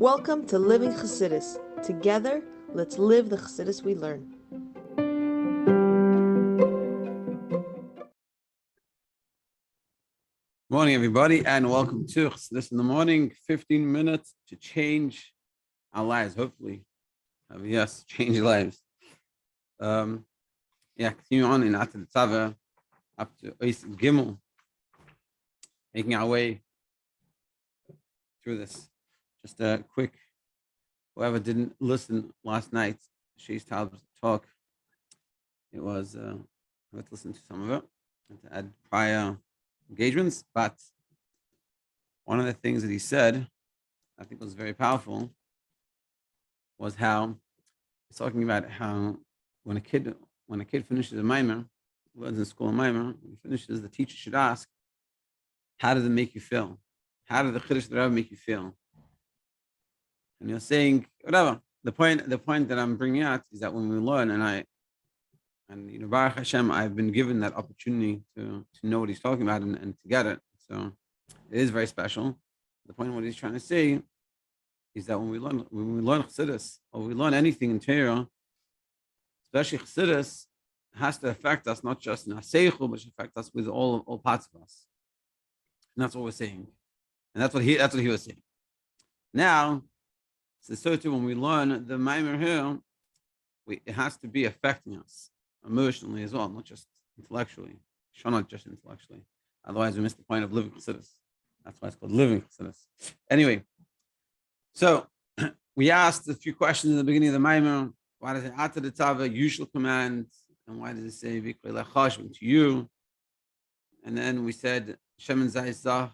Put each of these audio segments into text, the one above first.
Welcome to Living Chassidus. Together, let's live the Chassidus we learn. Morning, everybody, and welcome to Chassidus in the Morning. 15 minutes to change our lives, hopefully. Yes, change lives. Continue on in VeAta Tetzaveh up to Gimmel, making our way through this. Just a quick, whoever didn't listen last night, Shei's talk, it was, let's listen to some of it and to add prior engagements. But one of the things that he said, I think was very powerful, was how he's talking about how when a kid finishes a maamer, learns in school a maamer, when he finishes, the teacher should ask, how did it make you feel? How did the Chiddush of the Rebbe make you feel? And you're saying, whatever. The point that I'm bringing out is that when we learn, and Baruch Hashem, I've been given that opportunity to know what he's talking about and to get it. So it is very special. The point of what he's trying to say is that when we learn Chassidus, or we learn anything in Torah, especially Chassidus, it has to affect us not just in our seichel, but it should affect us with all parts of us. And that's what we're saying. And that's what he was saying. Now, so too, when we learn the maamer here, it has to be affecting us emotionally as well, not just intellectually. Sure, not just intellectually. Otherwise, we miss the point of living Chassidus. That's why it's called living Chassidus. Anyway, so we asked a few questions in the beginning of the maamer. Why does it VeAta Tetzaveh, usual command, and why does it say to you? And then we said Shemen Zayzah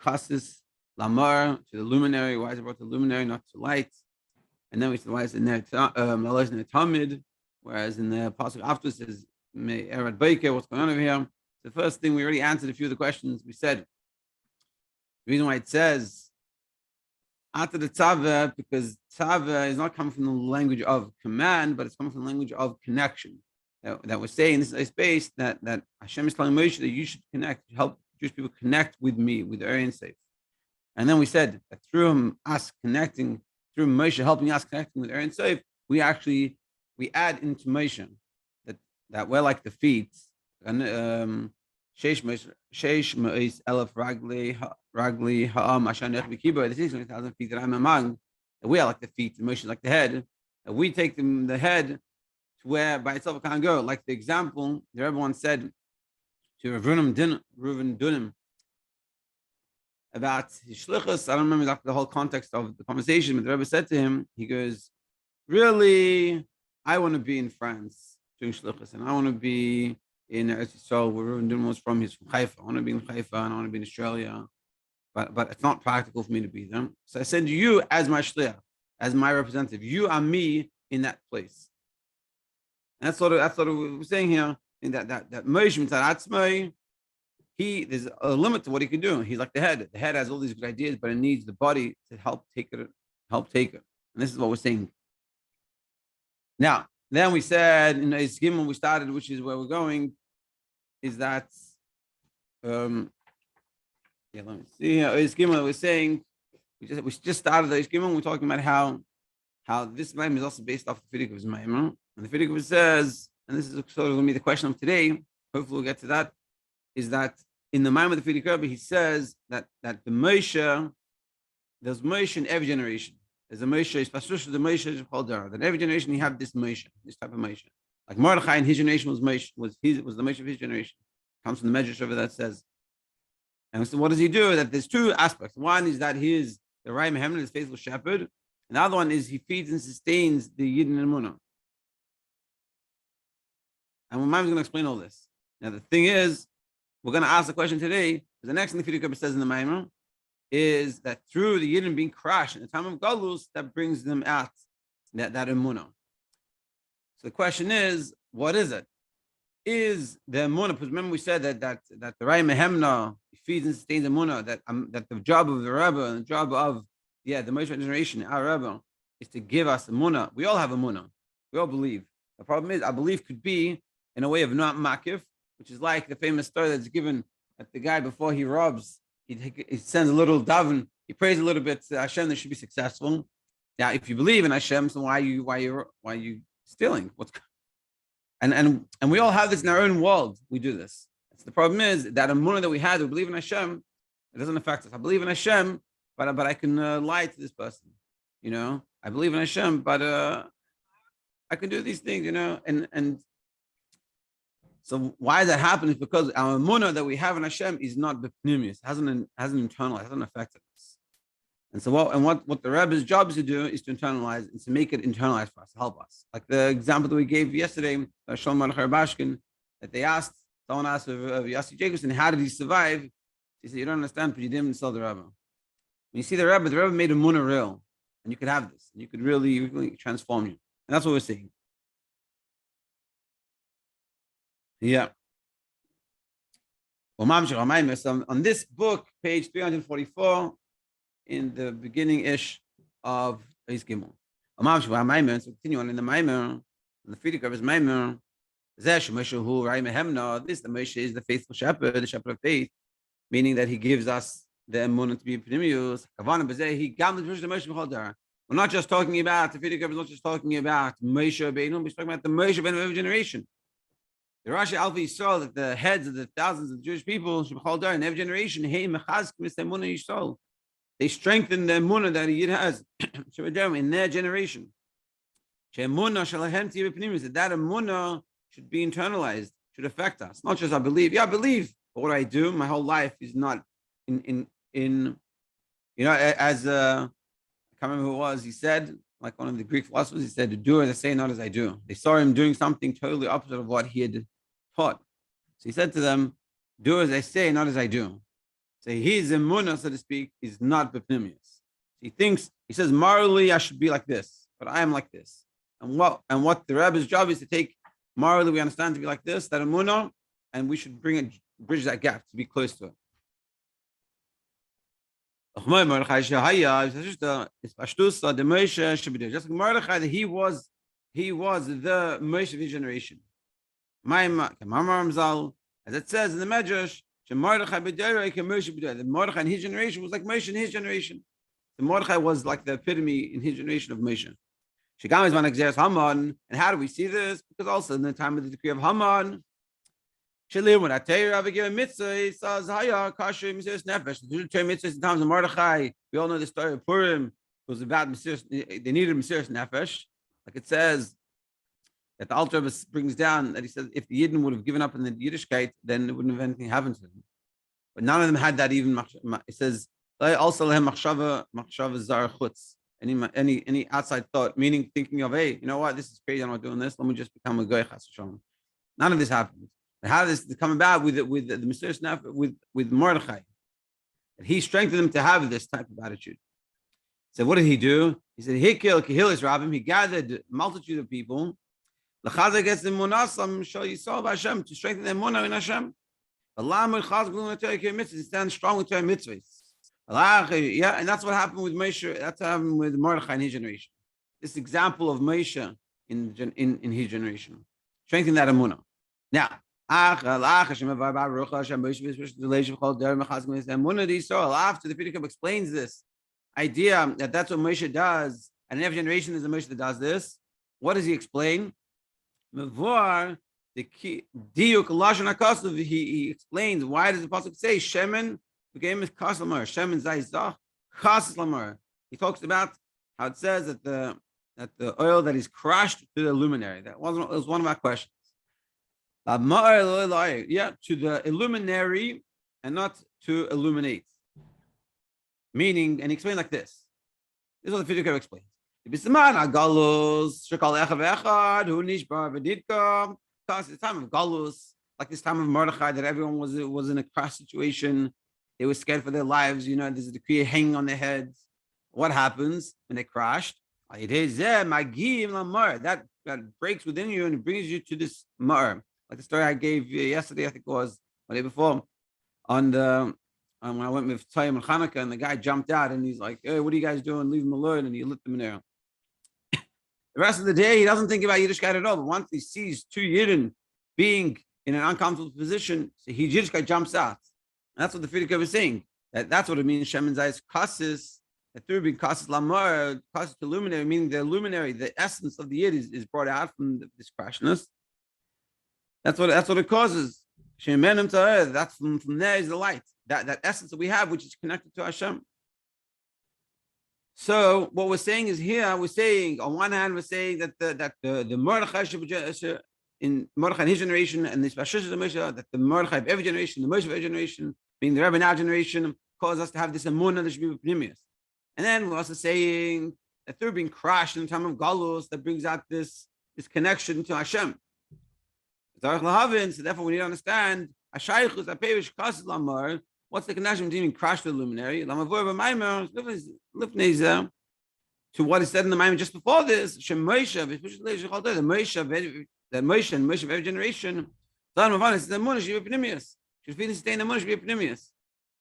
Chasis Lamar to the luminary. Why is it brought to the luminary, not to light? And then we said, why is it Tamid? Whereas in the passage after it says Erad Baker, what's going on over here? The first thing, we already answered a few of the questions. We said the reason why it says VeAta Tetzaveh, because Tzaveh is not coming from the language of command, but it's coming from the language of connection. That we're saying this is a space that Hashem is telling Moshe that you should connect, help Jewish people connect with me, with the Aryan Safe. And then we said that through us connecting, through Moshe helping us connecting with Aryan Safe, we add into Moshe that we're like the feet. And Sheish Me'is Elef Ragli Ha'am Asher Nech B'Kibo. This is 20,000 feet that I'm among. That we are like the feet, and Moshe is like the head. And we take the head to where by itself it can't go. Like the example, the Rebbe once said to Reuven Dunim about his shlichus. I don't remember exactly the whole context of the conversation, but the Rebbe said to him, he goes, really, I want to be in France doing shlichus, and I want to be in Eretz Yisrael, where Reuven Dunim was from. He's from Haifa. I want to be in Haifa, and I want to be in Australia, but it's not practical for me to be there. So I send you as my shliach, as my representative. You are me in that place. And that's what we're saying here. In that Moshe Mitzad Atzmai, there's a limit to what he can do. He's like the head. The head has all these good ideas, but it needs the body to help take it. And this is what we're saying. Now, then we said in Eis Gimmel we started, which is where we're going, is that let me see here. Eis Gimmel we're saying we just started Eis Gimmel. We're talking about how this maamer is also based off the Fidik of his maamer. And the Fidik says, and this is sort of going to be the question of today, hopefully we'll get to that, is that in the maamer of the Fidik Rebbe, he says that the Moshe, there's Moshe in every generation. There's a Moshe, the Moshe Chalder. That every generation you have this Moshe, this type of Moshe. Like Mordechai in his generation was Moshe, was the Moshe of his generation. Comes from the Medrash over that says. And so what does he do? That there's two aspects. One is that he is the Rai Mehemen, his faithful shepherd. And the other one is he feeds and sustains the Yidden Emunah. And Mama's going to explain all this. Now the thing is, we're going to ask the question today, because the next thing the Fidik Rebbe says in the maamer is that through the Yidden being crushed in the time of Galus, that brings them out that Emunah. So the question is, what is it? Is the Emunah? Because remember we said that the Rai Mehemna feeds and sustains Emunah. That the job of the Rebbe and the job of the Moshe generation, our Rebbe, is to give us Emunah. We all have Emunah. We all believe. The problem is, our belief could be in a way of not makif, which is like the famous story that's given that the guy before he robs, he sends a little daven He prays a little bit to Hashem that should be successful. Now, if you believe in Hashem, so why are you stealing? And we all have this in our own world. We do this. So the problem is that Emunah that we had, we believe in Hashem, it doesn't affect us. I believe in Hashem, but I can lie to this person. I believe in Hashem, but I can do these things. And so why does that happen? It's because our Emunah that we have in Hashem is not bepnimius, hasn't internalized, hasn't affected us. And so what the Rebbe's job is to do is to internalize and to make it internalized for us, to help us. Like the example that we gave yesterday, Shalom Bashkin, that someone asked of Yossi Jacobson, how did he survive? He said, you don't understand, but you didn't insult the Rebbe. When you see the Rebbe made Emunah real, and you could have this, and you could really transform you. And that's what we're seeing. Yeah. So on this book, page 344, in the beginning-ish of Eis Gimmel. So continue on in the maamer, the Frierdiker Rebbe's maamer. This the Moshe is the faithful shepherd, the shepherd of faith, meaning that he gives us the Emunah to be pnimius. We're not just talking about, the Frierdiker Rebbe is not just talking about Moshe Rabbeinu, we're talking about the Moshe Rabbeinu of every generation. The Rashi Alpha Yisrael, that the heads of the thousands of the Jewish people in every generation, they strengthen the Emunah that he has in their generation. That Emunah should be internalized, should affect us. Not just I believe. Yeah, I believe. But what I do, my whole life is not as I can't remember who it was, he said, like one of the Greek philosophers, he said, to do as I say, not as I do. They saw him doing something totally opposite of what he had taught. So he said to them, do as I say, not as I do. So his Emunah, so to speak, is not bepnimius. He says, morally, I should be like this, but I am like this. And what the Rebbe's job is to take, morally, we understand to be like this, that Emunah, and we should bridge that gap to be close to it. Just like Mordechai, that he was the Moshe of his generation. As it says in the Medrash, the Mordechai in his generation was like Moshe in his generation. The Mordechai was like the epitome in his generation of Moshe. And how do we see this? Because also in the time of the decree of Haman, we all know the story of Purim. It was about they needed Mesiras Nefesh. Like it says that the Alter Rebbe brings down that he says if the Yidden would have given up in the Yiddishkeit, then it wouldn't have anything happened to them. But none of them had that even. It says also lehem machshava zar chutz. Any outside thought, meaning thinking of, hey, you know what, this is crazy, I'm not doing this. Let me just become a goy chas v'shalom. None of this happened. But how does this come about with the Mesiras Nefesh with Mordechai? And he strengthened him to have this type of attitude. So what did he do? He said, Hikil Kehilis Rabbim, he gathered a multitude of people. L'chazak es emunasam shal Yisrael b'Hashem, to strengthen their emunah in Hashem. He stands strong with Torah mitzvahs. Yeah, and that's what happened with Moshe. That's what happened with Mordechai in his generation. This example of Moshe in his generation, strengthening that emunah. Now, after the Frierdiker explains this idea that that's what Moshe does, and in every generation there's a Moshe that does this. What does he explain? He explains why does the pasuk say Shemen became Kaslamar, Shemen Zayzach Kaslamar. He talks about how it says that the oil that is crushed to the luminary. That was one of our questions. Yeah, to the illuminary and not to illuminate. Meaning, and he explained like this. This is what the Frierdiker explains. It's the time of Galus, like this time of Mordechai, that everyone was in a crash situation. They were scared for their lives. There's a decree hanging on their heads. What happens when they crashed? That breaks within you and brings you to this maamer. Like the story I gave yesterday, I think it was, or the day before, when I went with Tzayim and Hanukkah, and the guy jumped out and he's like, hey, what are you guys doing? Leave him alone. And he lit them in there. The rest of the day, he doesn't think about Yiddishkeit at all. But once he sees two Yidden being in an uncomfortable position, so Yiddishkeit jumps out. And that's what the Frierdiker was saying. That's what it means. Shemen Zayis Kasis. The third being Kasis Lamar, Kasis to luminary, meaning the luminary, the essence of the Yid is brought out from this crashness. That's what it causes. Shemenim Ta'eh, that's from there is the light. That essence that we have, which is connected to Hashem. So what we're saying is here, we're saying on one hand, we're saying that the Mordechai in Mordechai in his generation and the Spashis of Moshe, that the Mordechai of every generation, the Moshe of every generation, being the Rebbe now generation, cause us to have this Emunah that should be Pnimius. And then we're also saying that they're being crushed in the time of Galus that brings out this connection to Hashem. So therefore we need to understand what's the connection between crash to the luminary to what is said in the maamer just before this, the Moshe and Moshe of every generation.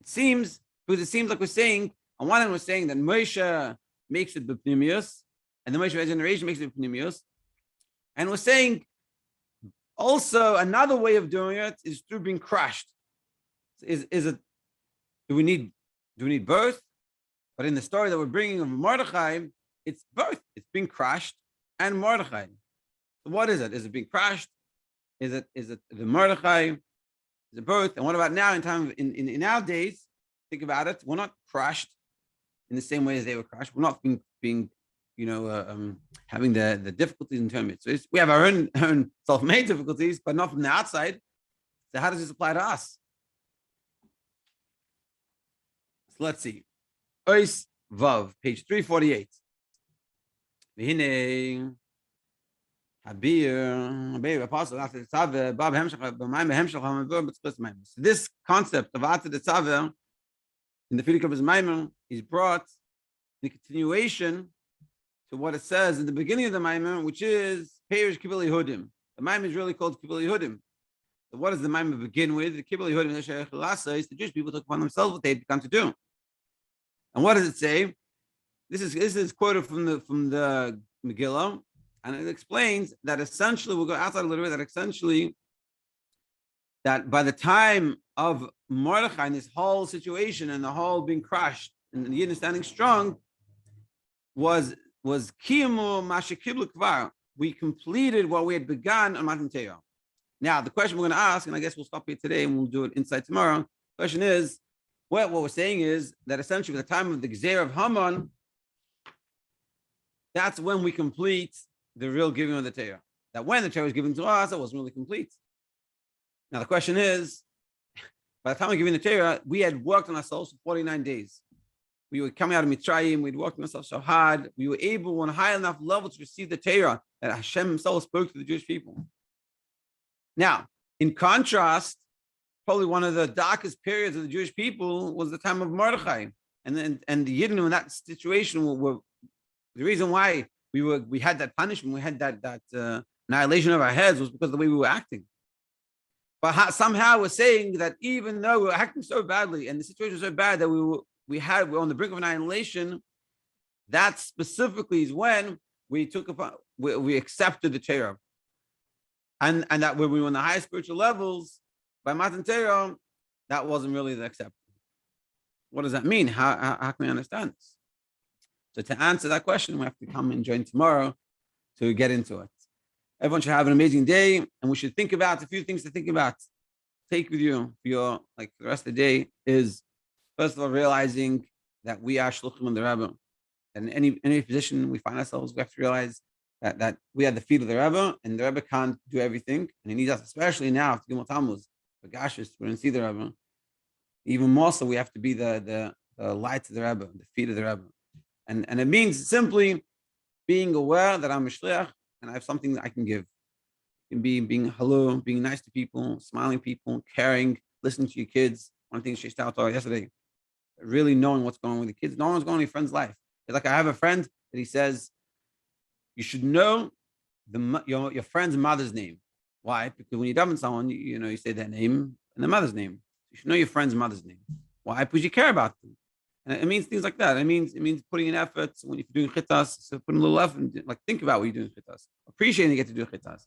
It seems like we're saying, on one hand we're saying that Moshe makes it b'pnimius, and the Moshe of every generation makes it b'pnimius, and we're saying also another way of doing it is through being crushed. Is it? Do we need both? But in the story that we're bringing of Mordechai, it's both. It's being crushed and Mordechai. So what is it? Is it being crushed? Is it the Mordechai? Is it both? And what about now in our days? Think about it. We're not crushed in the same way as they were crushed. We're not being having the difficulties in terms. So we have our own self-made difficulties, but not from the outside. So how does this apply to us? So let's see. Ois Vav, page 348. So this concept of VeAta Tetzaveh in the Fidik of his maamer is brought in continuation to what it says in the beginning of the maamer, which is Perish Kibbul Yehudim. The maamer is really called Kibbul Yehudim. So what does the maamer begin with? The Kibbul Yehudim is the Jewish people took upon themselves what they had begun to do. And what does it say? This is quoted from the Megillah, and it explains that essentially, we'll go outside a little bit, that by the time of Mordechai in this whole situation and the whole being crushed and the Yidden standing strong was Kiyamu Mashikiblu Kvar. We completed what we had begun on Matan Torah. Now, the question we're going to ask, and I guess we'll stop here today and we'll do it inside tomorrow. The question is, what we're saying is that essentially at the time of the Gzeir of Haman, that's when we complete the real giving of the Torah. That when the Torah was given to us, it wasn't really complete. Now the question is, by the time we're giving the Torah, we had worked on ourselves for 49 days. We were coming out of Mitzrayim, we'd worked on ourselves so hard, we were able on a high enough level to receive the Torah that Hashem himself spoke to the Jewish people. Now, in contrast, probably one of the darkest periods of the Jewish people was the time of Mordechai. And the Yidden in that situation were the reason why we had that punishment, we had that annihilation of our heads was because of the way we were acting. But somehow we're saying that even though we were acting so badly and the situation was so bad that we were on the brink of annihilation, that specifically is when we accepted the Torah. And that when we were on the highest spiritual levels, by Matan Torah, that wasn't really the acceptance. What does that mean? How can we understand this? So to answer that question, we have to come and join tomorrow to get into it. Everyone should have an amazing day, and we should think about a few things to think about. Take with you for the rest of the day is, first of all, realizing that we are shluchim of the Rebbe. And in any position we find ourselves, we have to realize that we are the feet of the Rebbe, and the Rebbe can't do everything. And he needs us, especially now, after Gimmel Tammuz, for Gashis, we're going to see the Rebbe. Even more so, we have to be the light of the Rebbe, the feet of the Rebbe. And it means simply being aware that I'm a shliach and I have something that I can give. It can be being hello, being nice to people, smiling people, caring, listening to your kids. One thing she started out yesterday, really knowing what's going on with the kids, knowing what's going on with your friend's life. It's like I have a friend that he says, you should know your friend's mother's name. Why? Because when you daven someone, you say their name and their mother's name. You should know your friend's mother's name. Why? Because you care about them. And it means things like that. It means putting in effort when you're doing chitas. So put in a little effort, think about what you're doing chitas. Appreciating you get to do chitas.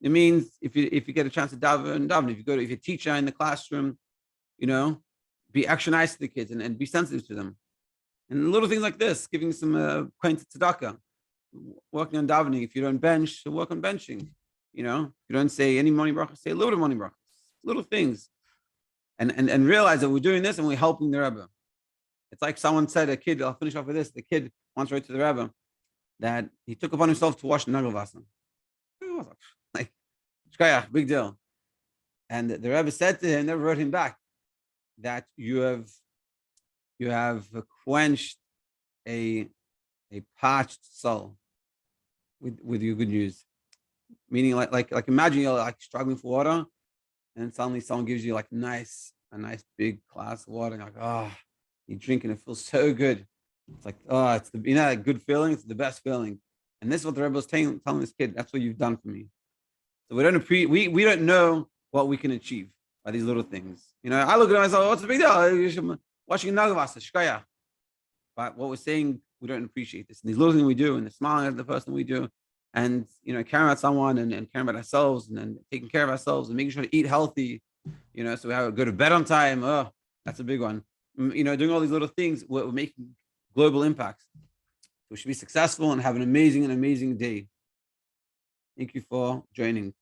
It means if you get a chance to daven. If you're a teacher in the classroom, be extra nice to the kids and be sensitive to them. And little things like this, giving some coin to tzedakah, working on davening. If you don't bench, work on benching. You know, if you don't say any money bracha, say a little bit of money bracha. Little things. And realize that we're doing this and we're helping the Rebbe. It's like someone said, a kid, I'll finish off with this. The kid once wrote to the Rebbe that he took upon himself to wash the Nagelwasser. Like, shkayach, big deal. And the Rebbe said to him, never wrote him back, that you have quenched a parched soul with your good news. Meaning like imagine you're like struggling for water, and suddenly someone gives you like a nice big glass of water, and you're like, oh, you drink and it feels so good. It's like, oh, it's a good feeling, it's the best feeling. And this is what the Rebbe was telling this kid, that's what you've done for me. So we don't know what we can achieve by these little things. You know, I look at myself, what's the big deal? Washing Nagelwasser, shkaya. But what we're saying, we don't appreciate this. And these little things we do, and the smiling at the person we do, and you know, caring about someone and caring about ourselves and taking care of ourselves and making sure to eat healthy, you know, so we go to bed on time. Oh, that's a big one. You know, doing all these little things, we're making global impacts. We should be successful and have an amazing day. Thank you for joining.